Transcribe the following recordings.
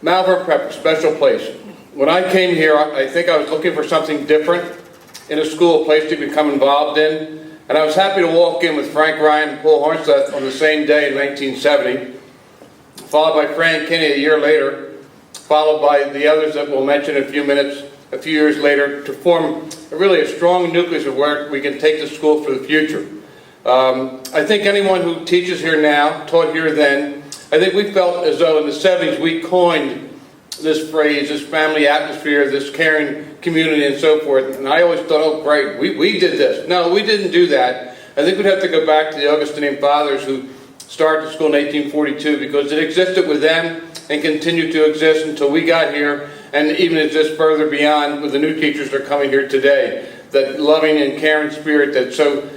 Malvern Prep, a special place. When I came here, I think I was looking for something different in a school, a place to become involved in. And I was happy to walk in with Frank Ryan and Paul Hornstedt on the same day in 1970, followed by Fran Kinney a year later, followed by the others that we'll mention in a few minutes, a few years later, to form really a strong nucleus of where we can take the school for the future. I think anyone who teaches here now, taught here then, I think we felt as though in the 70s we coined this phrase, this family atmosphere, this caring community and so forth. And I always thought, oh great, we did this. No, we didn't do that. I think we'd have to go back to the Augustinian fathers who started the school in 1842, because it existed with them and continued to exist until we got here, and even exists further beyond with the new teachers that are coming here today. That loving and caring spirit that's so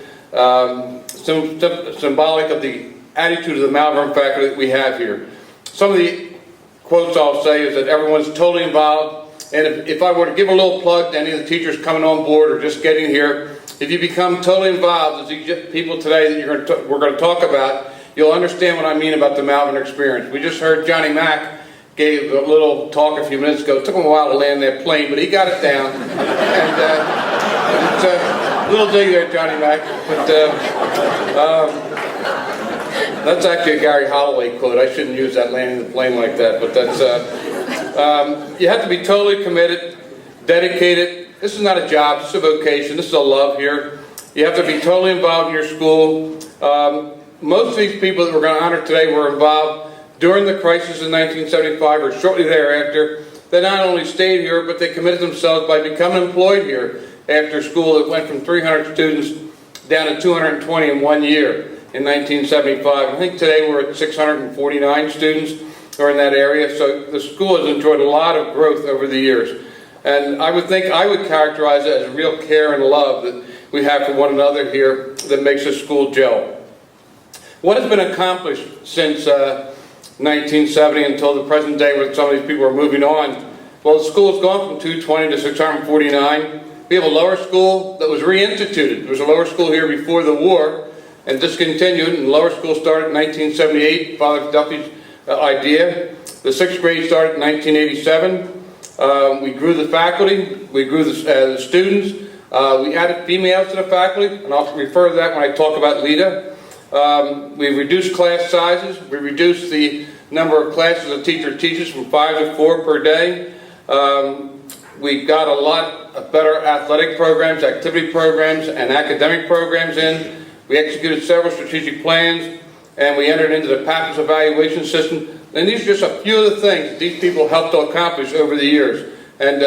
symbolic of the attitude of the Malvern faculty that we have here. Some of the quotes I'll say is that everyone's totally involved, and if I were to give a little plug to any of the teachers coming on board or just getting here, if you become totally involved, as these people today that we're going to talk about, you'll understand what I mean about the Malvern experience. We just heard Johnny Mack gave a little talk a few minutes ago. It took him a while to land that plane, but he got it down. And it's a little dig there, Johnny Mack. But that's actually a Gary Holloway quote. I shouldn't use that, landing the plane like that. But that's you have to be totally committed, dedicated. This is not a job. This is a vocation. This is a love here. You have to be totally involved in your school. Most of these people that we're going to honor today were involved during the crisis in 1975 or shortly thereafter. They not only stayed here, but they committed themselves by becoming employed here after school. It went from 300 students down to 220 in 1 year in 1975. I think today we're at 649 students who are in that area. So the school has enjoyed a lot of growth over the years. And I would characterize it as a real care and love that we have for one another here that makes this school gel. What has been accomplished since 1970 until the present day when some of these people are moving on? Well, the school has gone from 220 to 649. We have a lower school that was reinstituted. There was a lower school here before the war and discontinued, and lower school started in 1978, Father Duffy's idea. The 6th grade started in 1987. We grew the faculty, we grew the students, we added females to the faculty, and I'll refer to that when I talk about Lita. We reduced class sizes. We reduced the number of classes a teacher teaches from 5 to 4 per day. We got a lot of better athletic programs, activity programs, and academic programs in. We executed several strategic plans, and we entered into the PAPS evaluation system. And these are just a few of the things that these people helped to accomplish over the years. And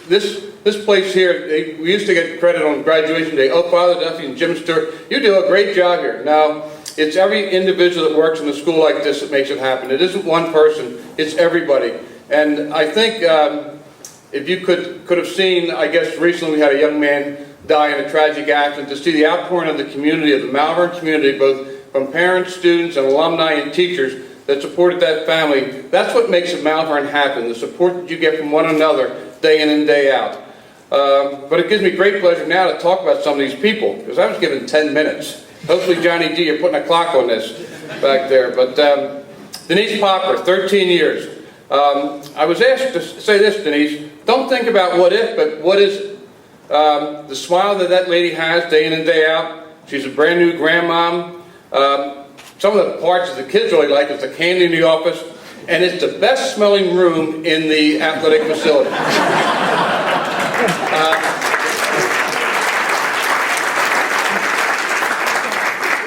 this place here, we used to get credit on graduation day. Oh, Father Duffy and Jim Stewart, you do a great job here. Now, it's every individual that works in a school like this that makes it happen. It isn't one person, it's everybody. And I think if you could have seen, I guess recently we had a young man die in a tragic accident, to see the outpouring of the community, of the Malvern community, both from parents, students, and alumni and teachers that supported that family. That's what makes Malvern happen, the support that you get from one another day in and day out. But it gives me great pleasure now to talk about some of these people, because I was given 10 minutes. Hopefully, Johnny D, you're putting a clock on this back there. But Denise Popper, 13 years. I was asked to say this, Denise, don't think about what if, but what is it? The smile that lady has day in and day out. She's a brand new grandmom. Some of the parts that the kids really like is the candy in the office, and it's the best smelling room in the athletic facility.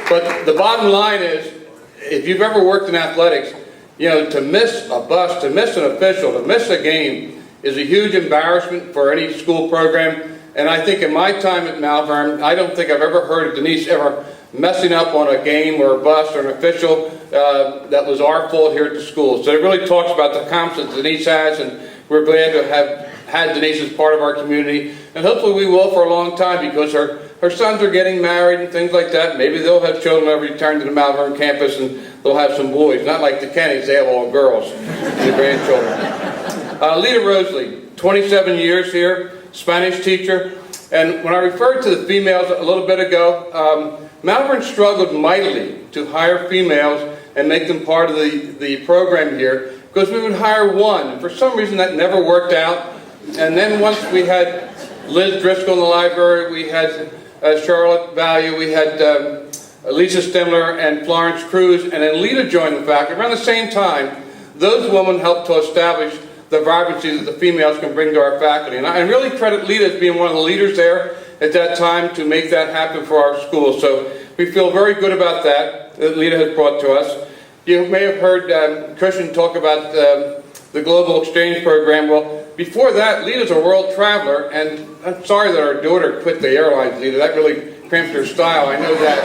But the bottom line is, if you've ever worked in athletics, you know, to miss a bus, to miss an official, to miss a game is a huge embarrassment for any school program. And I think in my time at Malvern, I don't think I've ever heard of Denise ever messing up on a game or a bus or an official that was our fault here at the school. So it really talks about the confidence Denise has, and we're glad to have had Denise as part of our community. And hopefully we will for a long time, because her sons are getting married and things like that. Maybe they'll have children that return to the Malvern campus and they'll have some boys. Not like the Kennys, they have all girls, the grandchildren. Lita Rosley, 27 years here, Spanish teacher. And when I referred to the females a little bit ago, Malvern struggled mightily to hire females and make them part of the program here. because we would hire one. And for some reason, that never worked out. And then once we had Liz Driscoll in the library, we had Charlotte Value, we had Lisa Stemler and Florence Cruz, and then Lita joined the faculty. Around the same time, those women helped to establish the vibrancy that the females can bring to our faculty. And I really credit Lita as being one of the leaders there at that time to make that happen for our school. So we feel very good about that Lita has brought to us. You may have heard Christian talk about the Global Exchange Program. Well, before that, Lita's a world traveler, and I'm sorry that our daughter quit the airlines, Lita. That really cramped her style, I know that.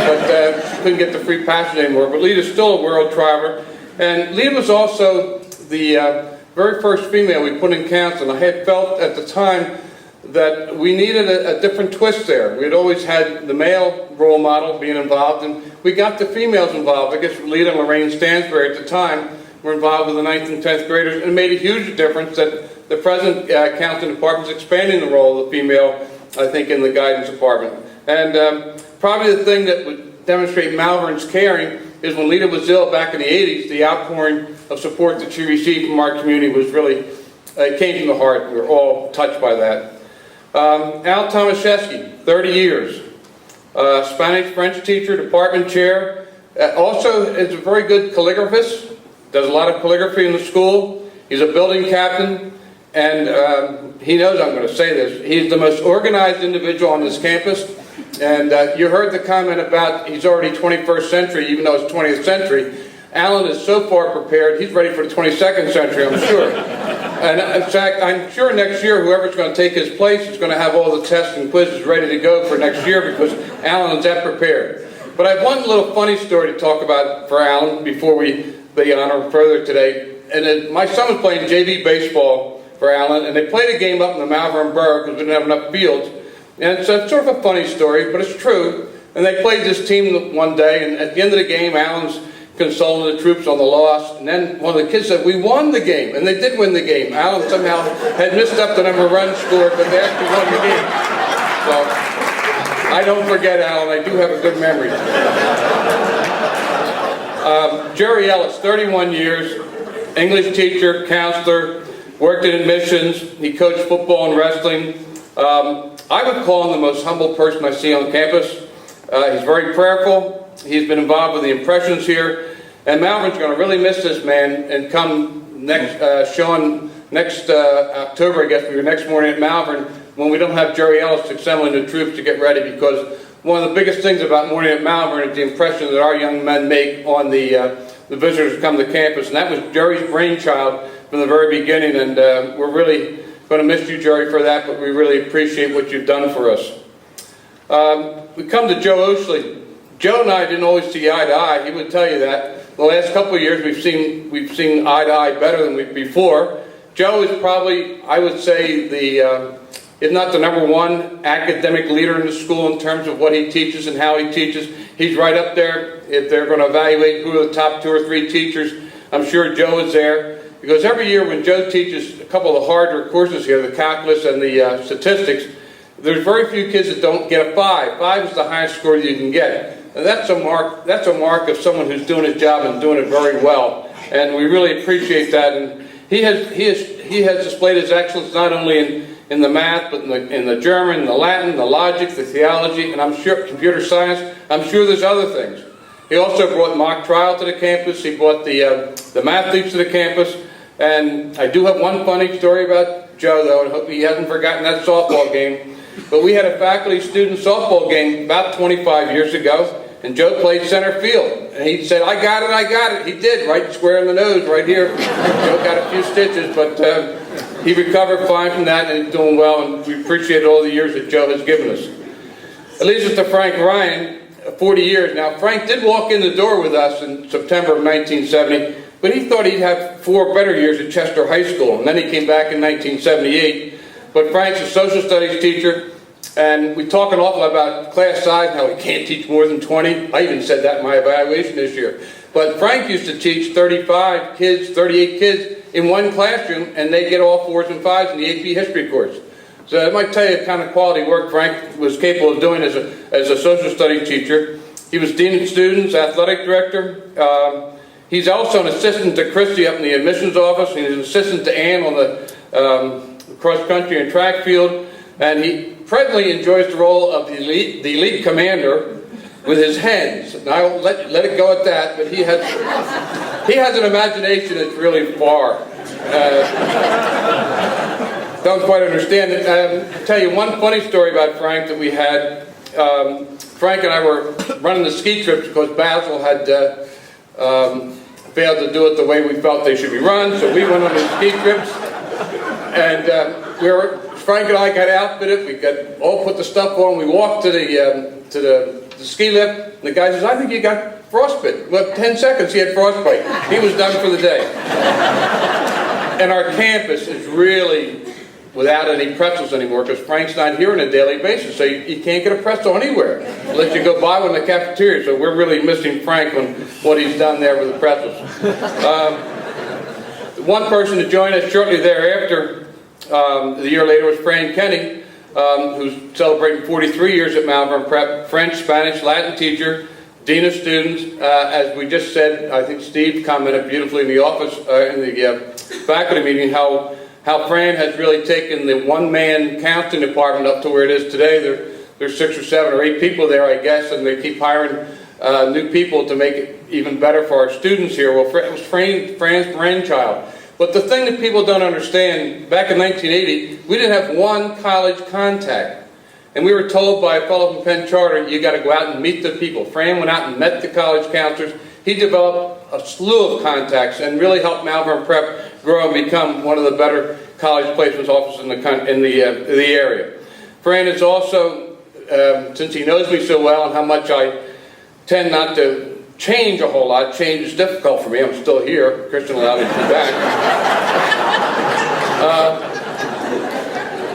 But she couldn't get the free passage anymore. But Lita's still a world traveler. And Lita was also the very first female we put in council. And I had felt at the time that we needed a different twist there. We had always had the male role model being involved, and we got the females involved. I guess Lita and Lorraine Stansberry at the time were involved with the 9th and 10th graders, and it made a huge difference that the present counseling department is expanding the role of the female, I think, in the guidance department. And probably the thing that would demonstrate Malvern's caring is when Lita was ill back in the 80s, the outpouring of support that she received from our community was really, it came from the heart. We were all touched by that. Al Thomasheski, 30 years. Spanish-French teacher, department chair. Also is a very good calligraphist. Does a lot of calligraphy in the school. He's a building captain. And he knows I'm going to say this. He's the most organized individual on this campus. And you heard the comment about he's already 21st century, even though it's 20th century. Alan is so far prepared, he's ready for the 22nd century, I'm sure. And in fact, I'm sure next year, whoever's going to take his place is going to have all the tests and quizzes ready to go for next year because Alan is that prepared. But I have one little funny story to talk about for Alan before we honor him further today. And my son was playing JV baseball for Alan, and they played a game up in the Malvern Borough because we didn't have enough fields. And it's sort of a funny story, but it's true. And they played this team one day, and at the end of the game, Alan's consoling the troops on the loss. And then one of the kids said, "We won the game." And they did win the game. Alan somehow had missed up the number of runs scored, but they actually won the game. So I don't forget Alan. I do have a good memory. Jerry Ellis, 31 years, English teacher, counselor, worked in admissions. He coached football and wrestling. I would call him the most humble person I see on campus. He's very prayerful. He's been involved with the impressions here. And Malvern's going to really miss this man. And come next, Sean, next October, I guess, for your next morning at Malvern, when we don't have Jerry Ellis assembling the troops to get ready, because one of the biggest things about morning at Malvern is the impression that our young men make on the visitors who come to campus. And that was Jerry's brainchild from the very beginning. And we're really going to miss you, Jerry, for that, but we really appreciate what you've done for us. We come to Joe Oley. Joe and I didn't always see eye to eye. He would tell you that. The last couple of years we've seen eye to eye better than before. Joe is probably, I would say, if not the #1 academic leader in the school in terms of what he teaches and how he teaches. He's right up there. If they're going to evaluate who are the top 2 or 3 teachers, I'm sure Joe is there. Because every year when Joe teaches a couple of the harder courses here, the calculus and the statistics, there's very few kids that don't get a 5. 5 is the highest score you can get. And that's a mark of someone who's doing his job and doing it very well. And we really appreciate that. And he has displayed his excellence not only in the math, but in the German, the Latin, the logic, the theology, and I'm sure computer science. I'm sure there's other things. He also brought mock trial to the campus. He brought the mathletes to the campus. And I do have one funny story about Joe, though, and I hope he hasn't forgotten that softball game. But we had a faculty-student softball game about 25 years ago, and Joe played center field. And he said, I got it. He did, right square in the nose, right here. Joe got a few stitches, but he recovered fine from that, and he's doing well, and we appreciate all the years that Joe has given us. It leads us to Frank Ryan, 40 years. Now, Frank did walk in the door with us in September of 1970, but he thought he'd have 4 better years at Chester High School, and then he came back in 1978. But Frank's a social studies teacher, and we talk an awful lot about class size and how we can't teach more than 20. I even said that in my evaluation this year. But Frank used to teach 35 kids, 38 kids in one classroom, and they get all 4s and 5s in the AP history course. So I might tell you the kind of quality work Frank was capable of doing as a social studies teacher. He was dean of students, athletic director. He's also an assistant to Christy up in the admissions office. He's an assistant to Ann on the cross-country and track field. And he presently enjoys the role of the elite commander with his hens. And I'll let it go at that, but he has an imagination that's really far. Don't quite understand it. I'll tell you one funny story about Frank that we had. Frank and I were running the ski trips because Basil had failed to do it the way we felt they should be run, so we went on the ski trips. And Frank and I got outfitted. We all put the stuff on. We walked to the ski lift. And the guy says, "I think you got frostbite." Well, 10 seconds he had frostbite. He was done for the day. And our campus is really without any pretzels anymore because Frank's not here on a daily basis, so you can't get a pretzel anywhere unless you go buy one in the cafeteria. So we're really missing Frank on what he's done there with the pretzels. One person to join us shortly thereafter, the year later, was Fran Kenny, who's celebrating 43 years at Malvern Prep, French, Spanish, Latin teacher, dean of students. As we just said, I think Steve commented beautifully in the office, in the faculty meeting, how Fran has really taken the one-man counseling department up to where it is today. There's 6 or 7 or 8 people there, I guess, and they keep hiring new people to make it even better for our students here. Well, it was Fran's grandchild. But the thing that people don't understand, back in 1980, we didn't have one college contact. And we were told by a fellow from Penn Charter, you got to go out and meet the people. Fran went out and met the college counselors. He developed a slew of contacts and really helped Malvern Prep grow and become one of the better college placements offices in the area. Fran is also, since he knows me so well and how much I tend not to change a whole lot. Change is difficult for me. I'm still here. Christian allowed me to be back.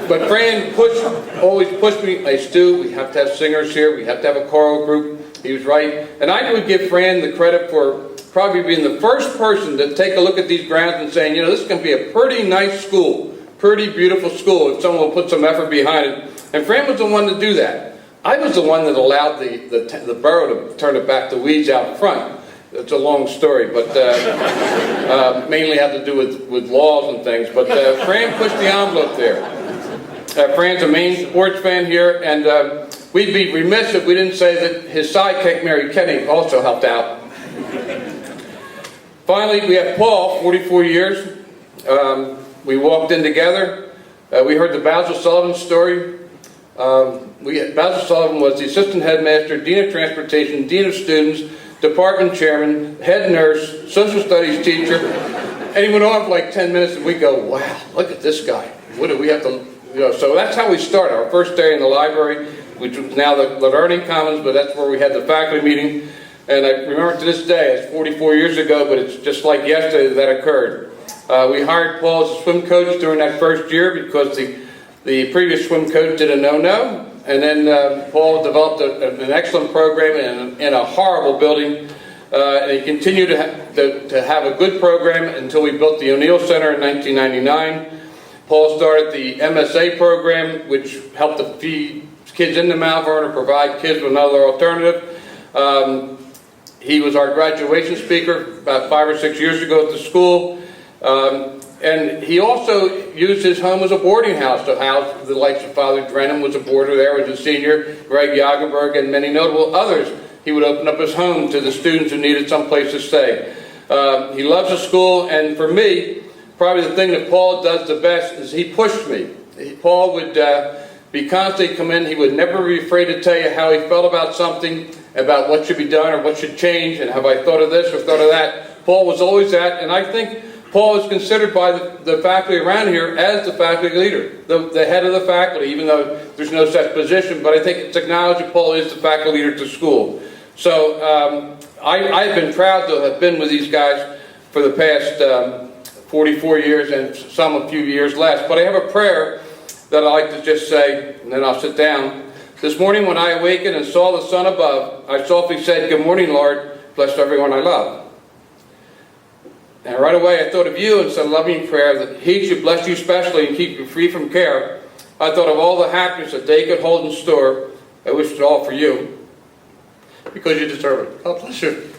But Fran always pushed me. Hey, Stu, we have to have singers here. We have to have a choral group. He was right. And I would give Fran the credit for probably being the first person to take a look at these grounds and saying, you know, this can be a pretty nice school, pretty beautiful school if someone will put some effort behind it. And Fran was the one to do that. I was the one that allowed the borough to turn it back to weeds out front. It's a long story, but mainly had to do with laws and things. But Fran pushed the envelope there. Fran's a main sports fan here, and we'd be remiss if we didn't say that his sidekick, Mary Kenny, also helped out. Finally, we have Paul, 44 years. We walked in together. We heard the Basil Sullivan story. Basil Sullivan was the assistant headmaster, dean of transportation, dean of students, department chairman, head nurse, social studies teacher, and he went on for like 10 minutes, and we go, wow, look at this guy. What do we have to, you know? So that's how we started. Our first day in the library, which was now the Learning Commons, but that's where we had the faculty meeting. And I remember to this day, it's 44 years ago, but it's just like yesterday that occurred. We hired Paul as a swim coach during that first year because the previous swim coach did a no-no. And then Paul developed an excellent program in a horrible building. And he continued to have a good program until we built the O'Neill Center in 1999. Paul started the MSA program, which helped to feed kids into Malvern or provide kids with another alternative. He was our graduation speaker about 5 or 6 years ago at the school. And he also used his home as a boarding house to house the likes of Father Drennan was a boarder there as a senior, Greg Jagerberg, and many notable others. He would open up his home to the students who needed some place to stay. He loves the school, and for me, probably the thing that Paul does the best is he pushed me. Paul would be constantly come in. He would never be afraid to tell you how he felt about something, about what should be done or what should change, and have I thought of this or thought of that. Paul was always that, and I think Paul is considered by the faculty around here as the faculty leader, the head of the faculty, even though there's no such position, but I think it's acknowledged that Paul is the faculty leader to school. So I've been proud to have been with these guys for the past 44 years and some a few years less. But I have a prayer that I like to just say, and then I'll sit down. This morning when I awakened and saw the sun above, I softly said, "Good morning, Lord, bless everyone I love." And right away I thought of you and said a loving prayer that He should bless you specially and keep you free from care. I thought of all the happiness that they could hold in store. I wish it all for you, because you deserve it. God bless you.